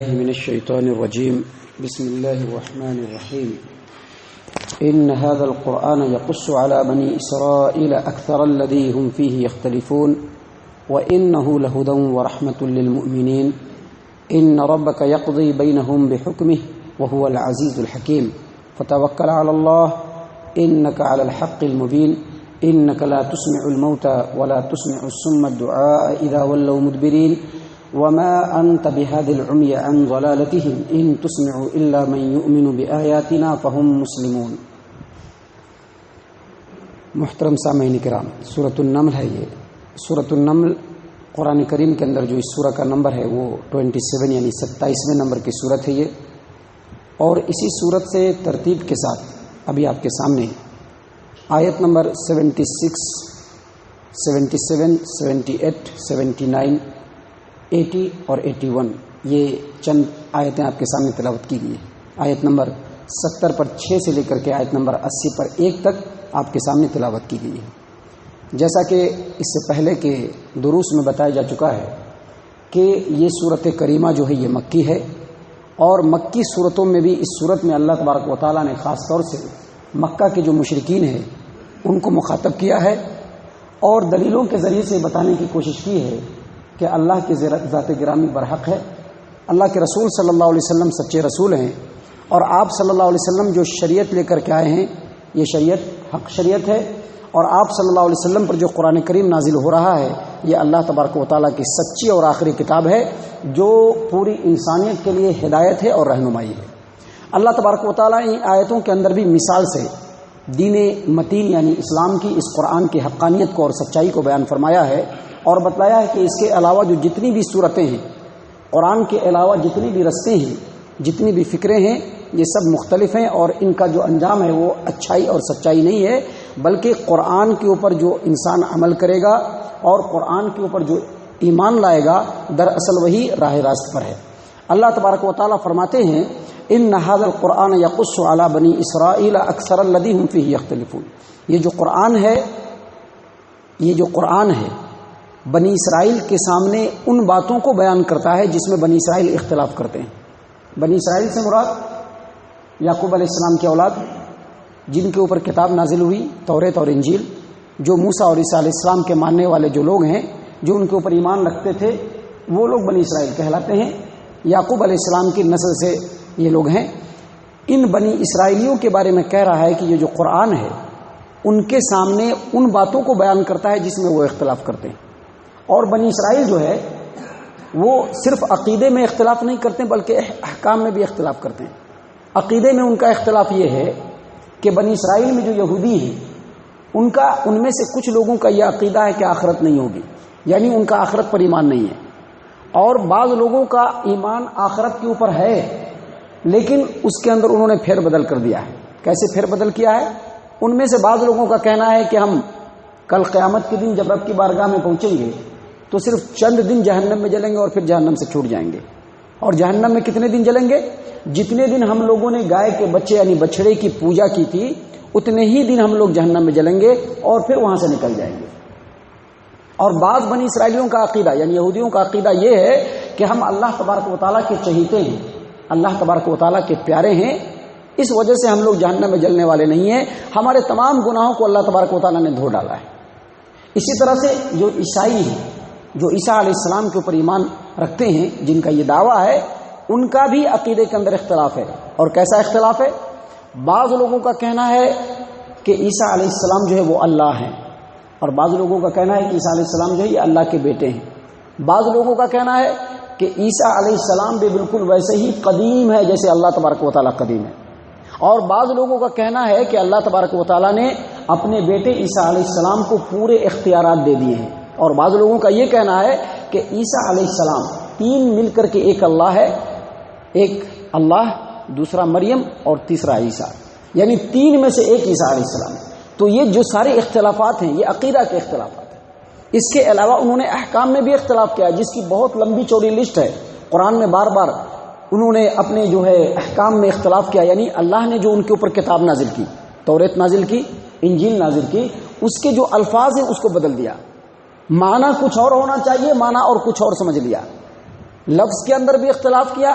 من الشيطان الرجيم. بسم الله الرحمن الرحيم. إن هذا القرآن يقص على بني إسرائيل أكثر الذي هم فيه يختلفون وإنه لهدى ورحمة للمؤمنين. إن ربك يقضي بينهم بحكمه وهو العزيز الحكيم. فتوكل على الله إنك على الحق المبين. إنك لا تسمع الموتى ولا تسمع الصم الدعاء إذا ولوا مدبرين. وما أنت بهذه العمي عن ضلالتهم إن تسمع إلا من يؤمن بآياتنا فهم مسلمون. محترم سامعین کرام، سورۃ النمل ہے یہ. سورۃ النمل قرآن کریم کے اندر جو اس سورہ کا نمبر ہے وہ 27 یعنی 27ویں نمبر کی سورت ہے یہ. اور اسی سورت سے ترتیب کے ساتھ ابھی آپ کے سامنے آیت نمبر 76 77 78 79 80 اور 81 یہ چند آیتیں آپ کے سامنے تلاوت کی گئی ہیں. آیت نمبر 70 پر 6 سے لے کر کے آیت نمبر 80 پر 1 تک آپ کے سامنے تلاوت کی گئی ہے. جیسا کہ اس سے پہلے کے دروس میں بتایا جا چکا ہے کہ یہ سورت کریمہ جو ہے یہ مکی ہے، اور مکی صورتوں میں بھی اس صورت میں اللہ تبارک و تعالیٰ نے خاص طور سے مکہ کے جو مشرکین ہیں ان کو مخاطب کیا ہے اور دلیلوں کے ذریعے سے بتانے کی کوشش کی ہے کہ اللہ کی ذات گرامی برحق ہے. اللہ کے رسول صلی اللہ علیہ وسلم سچے رسول ہیں، اور آپ صلی اللہ علیہ وسلم جو شریعت لے کر کے آئے ہیں یہ شریعت حق شریعت ہے، اور آپ صلی اللہ علیہ وسلم پر جو قرآن کریم نازل ہو رہا ہے یہ اللہ تبارک و تعالیٰ کی سچی اور آخری کتاب ہے جو پوری انسانیت کے لیے ہدایت ہے اور رہنمائی ہے. اللہ تبارک و تعالیٰ ان آیتوں کے اندر بھی مثال سے دین متین یعنی اسلام کی اس قرآن کی حقانیت کو اور سچائی کو بیان فرمایا ہے، اور بتلایا ہے کہ اس کے علاوہ جو جتنی بھی صورتیں ہیں، قرآن کے علاوہ جتنی بھی رستے ہیں، جتنی بھی فکریں ہیں، یہ سب مختلف ہیں، اور ان کا جو انجام ہے وہ اچھائی اور سچائی نہیں ہے، بلکہ قرآن کے اوپر جو انسان عمل کرے گا اور قرآن کے اوپر جو ایمان لائے گا دراصل وہی راہ راست پر ہے. اللہ تبارک و تعالیٰ فرماتے ہیں ان ھذا القرآن یقص علی بنی اسرائیل اکثر الذی ھم فیہ یختلفون. یہ جو قرآن ہے بنی اسرائیل کے سامنے ان باتوں کو بیان کرتا ہے جس میں بنی اسرائیل اختلاف کرتے ہیں. بنی اسرائیل سے مراد یعقوب علیہ السلام کی اولاد، جن کے اوپر کتاب نازل ہوئی توریت اور انجیل، جو موسیٰ اور عیسیٰ علیہ السلام کے ماننے والے جو لوگ ہیں، جو ان کے اوپر ایمان رکھتے تھے، وہ لوگ بنی اسرائیل کہلاتے ہیں. یعقوب علیہ السلام کی نسل سے یہ لوگ ہیں. ان بنی اسرائیلیوں کے بارے میں کہہ رہا ہے کہ یہ جو قرآن ہے ان کے سامنے ان باتوں کو بیان کرتا ہے جس میں وہ اختلاف کرتے ہیں. اور بنی اسرائیل جو ہے وہ صرف عقیدے میں اختلاف نہیں کرتے بلکہ احکام میں بھی اختلاف کرتے ہیں. عقیدے میں ان کا اختلاف یہ ہے کہ بنی اسرائیل میں جو یہودی ہیں ان میں سے کچھ لوگوں کا یہ عقیدہ ہے کہ آخرت نہیں ہوگی، یعنی ان کا آخرت پر ایمان نہیں ہے. اور بعض لوگوں کا ایمان آخرت کے اوپر ہے لیکن اس کے اندر انہوں نے پھیر بدل کر دیا ہے. کیسے پھیر بدل کیا ہے؟ ان میں سے بعض لوگوں کا کہنا ہے کہ ہم کل قیامت کے دن جب رب کی بارگاہ میں پہنچیں گے تو صرف چند دن جہنم میں جلیں گے اور پھر جہنم سے چھوٹ جائیں گے. اور جہنم میں کتنے دن جلیں گے؟ جتنے دن ہم لوگوں نے گائے کے بچے یعنی بچڑے کی پوجا کی تھی اتنے ہی دن ہم لوگ جہنم میں جلیں گے اور پھر وہاں سے نکل جائیں گے. اور بعض بنی اسرائیلیوں کا عقیدہ یعنی یہودیوں کا عقیدہ یہ ہے کہ ہم اللہ تبارک و تعالیٰ کے چہیتے ہیں، اللہ تبارک و تعالیٰ کے پیارے ہیں، اس وجہ سے ہم لوگ جہنم میں جلنے والے نہیں ہیں، ہمارے تمام گناہوں کو اللہ تبارک و تعالیٰ نے دھو ڈالا ہے. اسی طرح سے جو عیسائی ہیں، جو عیسیٰ علیہ السلام کے اوپر ایمان رکھتے ہیں، جن کا یہ دعویٰ ہے، ان کا بھی عقیدے کے اندر اختلاف ہے. اور کیسا اختلاف ہے؟ بعض لوگوں کا کہنا ہے کہ عیسیٰ علیہ السلام جو ہے وہ اللہ ہیں، اور بعض لوگوں کا کہنا ہے کہ عیسیٰ علیہ السلام جو ہے یہ اللہ کے بیٹے ہیں. بعض لوگوں کا کہنا ہے کہ عیسیٰ علیہ السلام بھی بالکل ویسے ہی قدیم ہے جیسے اللہ تبارک و تعالیٰ قدیم ہے. اور بعض لوگوں کا کہنا ہے کہ اللہ تبارک و تعالیٰ نے اپنے بیٹے عیسیٰ علیہ السلام کو پورے اختیارات دے دیے ہیں. اور بعض لوگوں کا یہ کہنا ہے کہ عیسیٰ علیہ السلام تین مل کر کے ایک اللہ ہے، ایک اللہ، دوسرا مریم اور تیسرا عیسیٰ، یعنی تین میں سے ایک عیسیٰ علیہ السلام. تو یہ جو سارے اختلافات ہیں یہ عقیدہ کے اختلافات ہیں. اس کے علاوہ انہوں نے احکام میں بھی اختلاف کیا جس کی بہت لمبی چوڑی لسٹ ہے. قرآن میں بار بار انہوں نے اپنے جو ہے احکام میں اختلاف کیا، یعنی اللہ نے جو ان کے اوپر کتاب نازل کی، توریت نازل کی، انجیل نازل کی، اس کے جو الفاظ ہیں اس کو بدل دیا. معنی کچھ اور ہونا چاہیے، معنی اور کچھ اور سمجھ لیا. لفظ کے اندر بھی اختلاف کیا،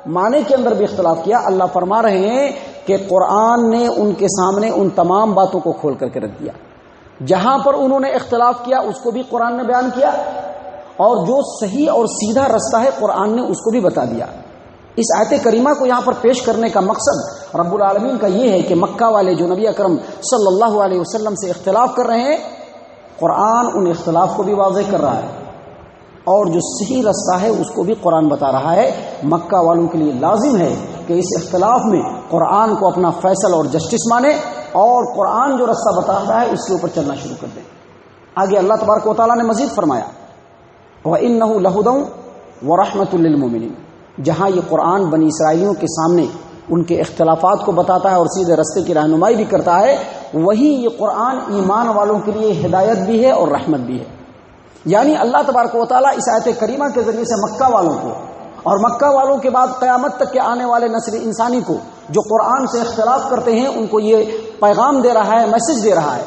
معنی کے اندر بھی اختلاف کیا۔ اللہ فرما رہے ہیں کہ قرآن نے ان کے سامنے ان تمام باتوں کو کھول کر کے رکھ دیا۔ جہاں پر انہوں نے اختلاف کیا اس کو بھی قرآن نے بیان کیا، اور جو صحیح اور سیدھا رستہ ہے قرآن نے اس کو بھی بتا دیا۔ اس آیت کریمہ کو یہاں پر پیش کرنے کا مقصد رب العالمین کا یہ ہے کہ مکہ والے جو نبی اکرم صلی اللہ علیہ وسلم سے اختلاف کر رہے ہیں، قرآن ان اختلاف کو بھی واضح کر رہا ہے، اور جو صحیح رستہ ہے اس کو بھی قرآن بتا رہا ہے۔ مکہ والوں کے لیے لازم ہے کہ اس اختلاف میں قرآن کو اپنا فیصل اور جسٹس مانے، اور قرآن جو رستہ بتاتا ہے اس کے اوپر چلنا شروع کر دیں۔ آگے اللہ تبارک و تعالیٰ نے مزید فرمایا وَإِنَّهُ لَهُدًى وَرَحْمَةٌ لِّلْمُؤْمِنِينَ۔ جہاں یہ قرآن بنی اسرائیلیوں کے سامنے ان کے اختلافات کو بتاتا ہے اور سیدھے رستے کی رہنمائی بھی کرتا ہے، وہی یہ قرآن ایمان والوں کے لیے ہدایت بھی ہے اور رحمت بھی ہے۔ یعنی اللہ تبارک و تعالیٰ اس آیت کریمہ کے ذریعے سے مکہ والوں کو اور مکہ والوں کے بعد قیامت تک کے آنے والے نسل انسانی کو جو قرآن سے اختلاف کرتے ہیں ان کو یہ پیغام دے رہا ہے، میسج دے رہا ہے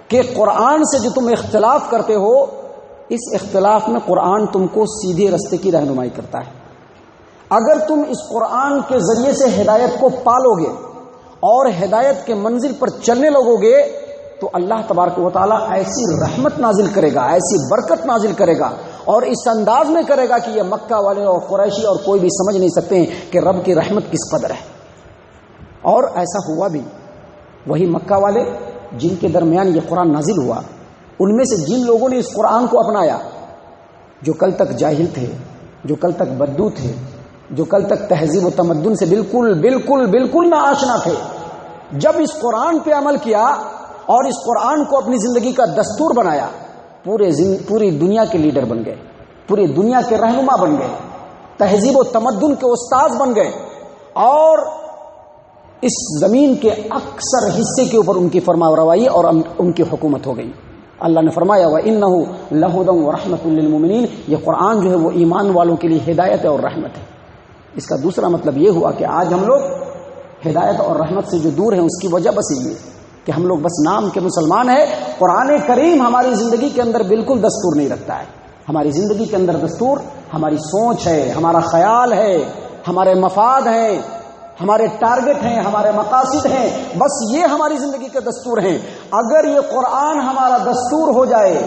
کہ قرآن سے جو تم اختلاف کرتے ہو، اس اختلاف میں قرآن تم کو سیدھے رستے کی رہنمائی کرتا ہے۔ اگر تم اس قرآن کے ذریعے سے ہدایت کو پالو گے اور ہدایت کے منزل پر چلنے لگو گے تو اللہ تبارک و تعالیٰ ایسی رحمت نازل کرے گا، ایسی برکت نازل کرے گا، اور اس انداز میں کرے گا کہ یہ مکہ والے اور قریشی اور کوئی بھی سمجھ نہیں سکتے ہیں کہ رب کی رحمت کس قدر ہے۔ اور ایسا ہوا بھی۔ وہی مکہ والے جن کے درمیان یہ قرآن نازل ہوا، ان میں سے جن لوگوں نے اس قرآن کو اپنایا، جو کل تک جاہل تھے، جو کل تک بدو تھے، جو کل تک تہذیب و تمدن سے بالکل بالکل بالکل نہ آشنا تھے، جب اس قرآن پہ عمل کیا اور اس قرآن کو اپنی زندگی کا دستور بنایا، پوری دنیا کے لیڈر بن گئے، پوری دنیا کے رہنما بن گئے، تہذیب و تمدن کے استاذ بن گئے، اور اس زمین کے اکثر حصے کے اوپر ان کی فرما روائی اور ان کی حکومت ہو گئی۔ اللہ نے فرمایا وَإِنَّهُ لَهُدًى وَرَحْمَةٌ لِّلْمُؤْمِنِينَ، یہ قرآن جو ہے وہ ایمان والوں کے لیے ہدایت ہے اور رحمت ہے۔ اس کا دوسرا مطلب یہ ہوا کہ آج ہم لوگ ہدایت اور رحمت سے جو دور ہیں اس کی وجہ بس یہ کہ ہم لوگ بس نام کے مسلمان ہیں۔ قرآن کریم ہماری زندگی کے اندر بالکل دستور نہیں رکھتا ہے۔ ہماری زندگی کے اندر دستور ہماری سوچ ہے، ہمارا خیال ہے، ہمارے مفاد ہیں، ہمارے ٹارگٹ ہیں، ہمارے مقاصد ہیں، بس یہ ہماری زندگی کے دستور ہیں۔ اگر یہ قرآن ہمارا دستور ہو جائے،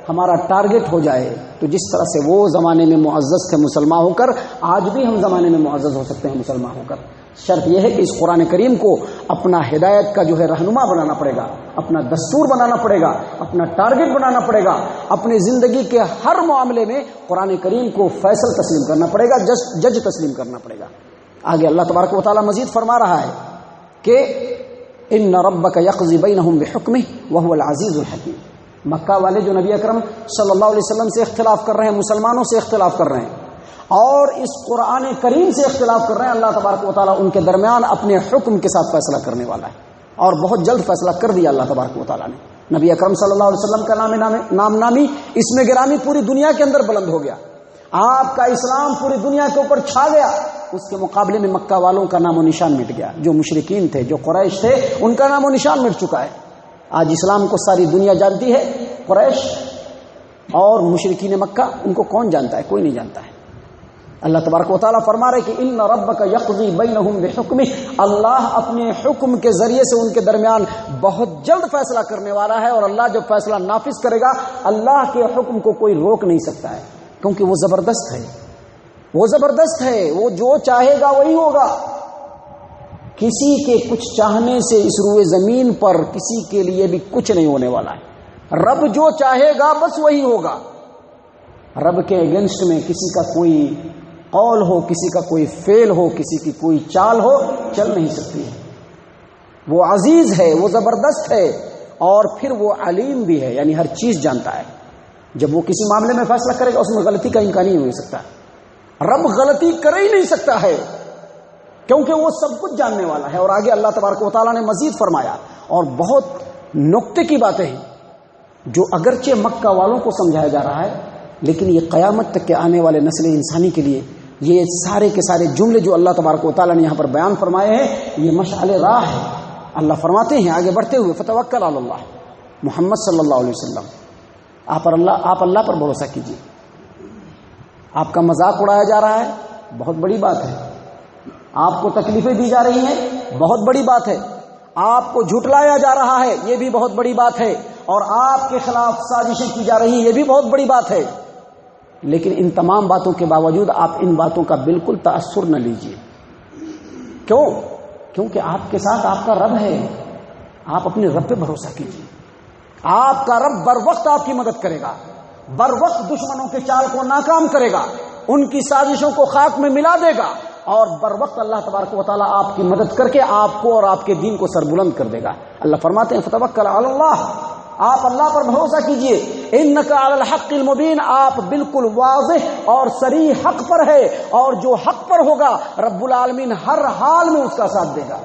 ہمارا ٹارگٹ ہو جائے، تو جس طرح سے وہ زمانے میں معزز تھے مسلمان ہو کر، آج بھی ہم زمانے میں معزز ہو سکتے ہیں مسلمان ہو کر۔ شرط یہ ہے کہ اس قرآن کریم کو اپنا ہدایت کا جو ہے رہنما بنانا پڑے گا، اپنا دستور بنانا پڑے گا، اپنا ٹارگٹ بنانا پڑے گا۔ اپنی زندگی کے ہر معاملے میں قرآن کریم کو فیصل تسلیم کرنا پڑے گا، جج تسلیم کرنا پڑے گا۔ آگے اللہ تبارک و تعالیٰ مزید فرما رہا ہے کہ ان ربک یقضی بینہم بحکمہ وہو العزیز الحکیم۔ مکہ والے جو نبی اکرم صلی اللہ علیہ وسلم سے اختلاف کر رہے ہیں، مسلمانوں سے اختلاف کر رہے ہیں اور اس قرآن کریم سے اختلاف کر رہے ہیں، اللہ تبارک و تعالیٰ ان کے درمیان اپنے حکم کے ساتھ فیصلہ کرنے والا ہے، اور بہت جلد فیصلہ کر دیا اللہ تبارک و تعالیٰ نے۔ نبی اکرم صلی اللہ علیہ وسلم کا نام نامی اس میں گرامی پوری دنیا کے اندر بلند ہو گیا، آپ کا اسلام پوری دنیا کے اوپر چھا گیا۔ اس کے مقابلے میں مکہ والوں کا نام و نشان مٹ گیا، جو مشرکین تھے، جو قریش تھے، ان کا نام و نشان مٹ چکا ہے۔ آج اسلام کو ساری دنیا جانتی ہے، قریش اور مشرکین مکہ ان کو کون جانتا ہے؟ کوئی نہیں جانتا ہے۔ اللہ تبارک و تعالیٰ فرما رہے کہ ان ربک یقضی بینہم بحکمہ، اللہ اپنے حکم کے ذریعے سے ان کے درمیان بہت جلد فیصلہ کرنے والا ہے، اور اللہ جب فیصلہ نافذ کرے گا، اللہ کے حکم کو کوئی روک نہیں سکتا ہے، کیونکہ وہ زبردست ہے، وہ زبردست ہے، وہ جو چاہے گا وہی ہوگا۔ کسی کے کچھ چاہنے سے اس روئے زمین پر کسی کے لیے بھی کچھ نہیں ہونے والا ہے۔ رب جو چاہے گا بس وہی ہوگا۔ رب کے اگینسٹ میں کسی کا کوئی قول ہو، کسی کا کوئی فعل ہو، کسی کی کوئی چال ہو، چل نہیں سکتی ہے۔ وہ عزیز ہے، وہ زبردست ہے، اور پھر وہ علیم بھی ہے، یعنی ہر چیز جانتا ہے۔ جب وہ کسی معاملے میں فیصلہ کرے گا اس میں غلطی کا امکان ہی نہیں ہو سکتا۔ رب غلطی کر ہی نہیں سکتا ہے، کیونکہ وہ سب کچھ جاننے والا ہے۔ اور آگے اللہ تبارک و تعالیٰ نے مزید فرمایا، اور بہت نکتے کی باتیں ہیں جو اگرچہ مکہ والوں کو سمجھایا جا رہا ہے، لیکن یہ قیامت تک کے آنے والے نسل انسانی کے لیے یہ سارے کے سارے جملے جو اللہ تبارک و تعالیٰ نے یہاں پر بیان فرمائے ہیں، یہ مشعل راہ ہے۔ اللہ فرماتے ہیں آگے بڑھتے ہوئے فتوکل علی اللہ، محمد صلی اللہ علیہ وسلم آپ اللہ پر بھروسہ کیجیے، آپ کا مذاق اڑایا جا رہا ہے، بہت بڑی بات ہے. آپ کو تکلیفیں دی جا رہی ہیں، بہت بڑی بات ہے. آپ کو جھٹلایا جا رہا ہے، یہ بھی بہت بڑی بات ہے. اور آپ کے خلاف سازشیں کی جا رہی ہیں، یہ بھی بہت بڑی بات ہے. لیکن ان تمام باتوں کے باوجود آپ ان باتوں کا بالکل تاثر نہ لیجیے. کیوں؟ کیونکہ آپ کے ساتھ آپ کا رب ہے. آپ اپنے رب پہ بھروسہ کیجیے. آپ کا رب بر وقت آپ کی مدد کرے گا، بر وقت دشمنوں کے چال کو ناکام کرے گا، ان کی سازشوں کو خاک میں ملا دے گا، اور بر وقت اللہ تبارک و تعالیٰ آپ کی مدد کر کے آپ کو اور آپ کے دین کو سربلند کر دے گا. اللہ فرماتے ہیں فتوکل علی اللہ، آپ اللہ پر بھروسہ کیجئے. انک علی الحق المبین، آپ بالکل واضح اور صریح حق پر ہے، اور جو حق پر ہوگا رب العالمین ہر حال میں اس کا ساتھ دے گا.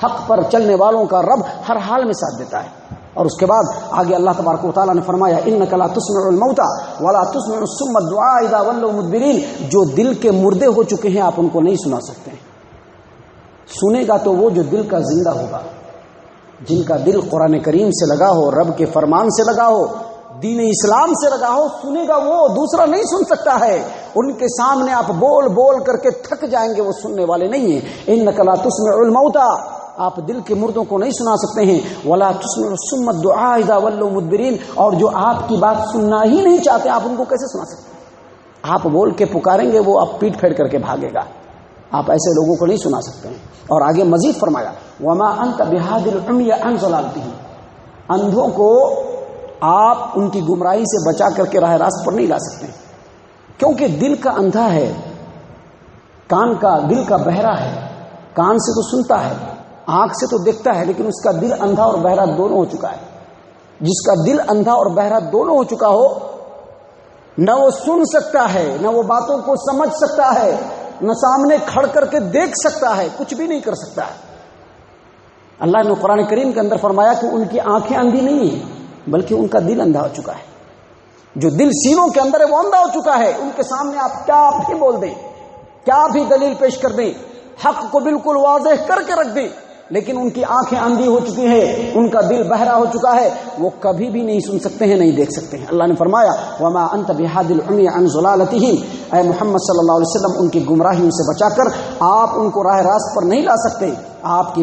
حق پر چلنے والوں کا رب ہر حال میں ساتھ دیتا ہے. اور اس کے بعد آگے اللہ تبارک و تعالیٰ نے فرمایا انک لا تسمع الموتى ولا تسمع الصم الدعاء اذا ولوا مدبرین، جو دل کے مردے ہو چکے ہیں آپ ان کو نہیں سنا سکتے. سنے گا تو وہ جو دل کا زندہ ہوگا، جن کا دل قرآن کریم سے لگا ہو، رب کے فرمان سے لگا ہو، دین اسلام سے لگا ہو، سنے گا وہ، دوسرا نہیں سن سکتا ہے. ان کے سامنے آپ بول بول کر کے تھک جائیں گے، وہ سننے والے نہیں ہیں. انک لا تسمع الموتى، آپ دل کے مردوں کو نہیں سنا سکتے ہیں. ولا تسمع الصم الدعاء اذا ولوا مدبرین، اور جو آپ کی بات سننا ہی نہیں چاہتے آپ ان کو کیسے سنا سکتے ہیں؟ آپ بول کے پکاریں گے، وہ آپ پیٹ پھیر کر کے بھاگے گا. آپ ایسے لوگوں کو نہیں سنا سکتے ہیں. اور آگے مزید فرمایا وما انت بہاد العمی عن ضلالتہم، اندھوں کو آپ ان کی گمراہی سے بچا کر کے راہ راست پر نہیں لا سکتے، کیونکہ دل کا اندھا ہے، دل کا بہرا ہے. کان سے تو سنتا ہے، آنکھ سے تو دیکھتا ہے، لیکن اس کا دل اندھا اور بہرا دونوں ہو چکا ہے. جس کا دل اندھا اور بہرا دونوں ہو چکا ہو، نہ وہ سن سکتا ہے، نہ وہ باتوں کو سمجھ سکتا ہے، نہ سامنے کھڑ کر کے دیکھ سکتا ہے، کچھ بھی نہیں کر سکتا ہے. اللہ نے قرآن کریم کے اندر فرمایا کہ ان کی آنکھیں اندھی نہیں ہیں، بلکہ ان کا دل اندھا ہو چکا ہے. جو دل سینوں کے اندر ہے وہ اندھا ہو چکا ہے. ان کے سامنے آپ کیا بھی بول دیں، کیا بھی دلیل پیش کر دیں، حق کو بالکل واضح کر کے رکھ دیں، لیکن ان کی آنکھیں اندھی ہو چکی ہیں، ان کا دل بہرا ہو چکا ہے، وہ کبھی بھی نہیں سن سکتے ہیں، نہیں دیکھ سکتے ہیں. اللہ نے فرمایا وما انت بہاد العمی عن ضلالتہم، اے محمد صلی اللہ علیہ وسلم ان کی گمراہیوں سے بچا کر آپ ان کو راہ راست پر نہیں لا سکتے. آپ کی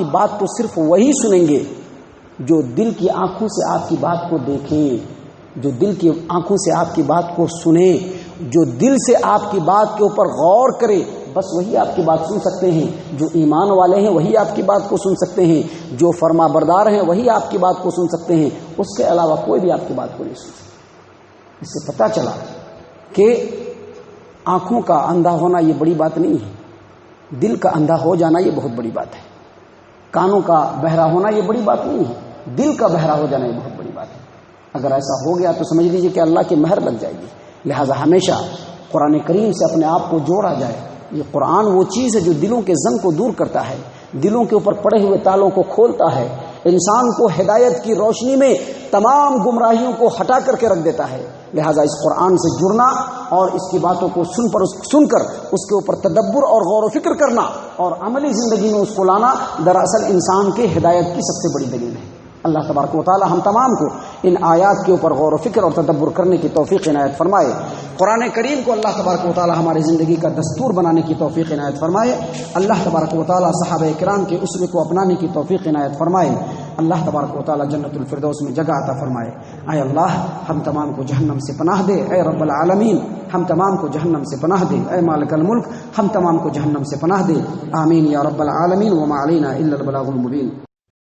بات تو صرف وہی سنیں گے جو دل کی آنکھوں سے آپ کی بات کو دیکھیں، جو دل کی آنکھوں سے آپ کی بات کو سنیں، جو دل سے آپ کی بات کے اوپر غور کرے، بس وہی آپ کی بات سن سکتے ہیں. جو ایمان والے ہیں وہی آپ کی بات کو سن سکتے ہیں، جو فرما بردار ہیں وہی آپ کی بات کو سن سکتے ہیں. اس کے علاوہ کوئی بھی آپ کی بات کو نہیں سن سکتا. اس سے پتہ چلا کہ آنکھوں کا اندھا ہونا یہ بڑی بات نہیں ہے، دل کا اندھا ہو جانا یہ بہت بڑی بات ہے. کانوں کا بہرا ہونا یہ بڑی بات نہیں ہے، دل کا بہرا ہو جانا یہ بہت بڑی بات ہے. اگر ایسا ہو گیا تو سمجھ لیجیے کہ اللہ کی مہر لگ جائے گی. لہٰذا ہمیشہ قرآن کریم سے اپنے آپ کو جوڑا جائے. یہ قرآن وہ چیز ہے جو دلوں کے زنگ کو دور کرتا ہے، دلوں کے اوپر پڑے ہوئے تالوں کو کھولتا ہے، انسان کو ہدایت کی روشنی میں تمام گمراہیوں کو ہٹا کر کے رکھ دیتا ہے. لہٰذا اس قرآن سے جڑنا اور اس کی باتوں کو سن کر اس کے اوپر تدبر اور غور و فکر کرنا اور عملی زندگی میں اس کو لانا دراصل انسان کے ہدایت کی سب سے بڑی دلیل ہے. اللہ تبارک و تعالی ہم تمام کو ان آیات کے اوپر غور و فکر اور تدبر کرنے کی توفیق عنایت فرمائے. قرآن کریم کو اللہ تبارک و تعالی ہماری زندگی کا دستور بنانے کی توفیق عنایت فرمائے. اللہ تبارک و تعالی صحابہ کرام کے اسوے کو اپنانے کی توفیق عنایت فرمائے. اللہ تبارک و تعالی جنت الفردوس میں جگہ عطا فرمائے. اے اللہ ہم تمام کو جہنم سے پناہ دے. اے رب العالمین ہم تمام کو جہنم سے پناہ دے. اے مالک الملک ہم تمام کو جہنم سے پناہ دے. آمین یا رب العالمین. وما علینا الا البلاغ المبین.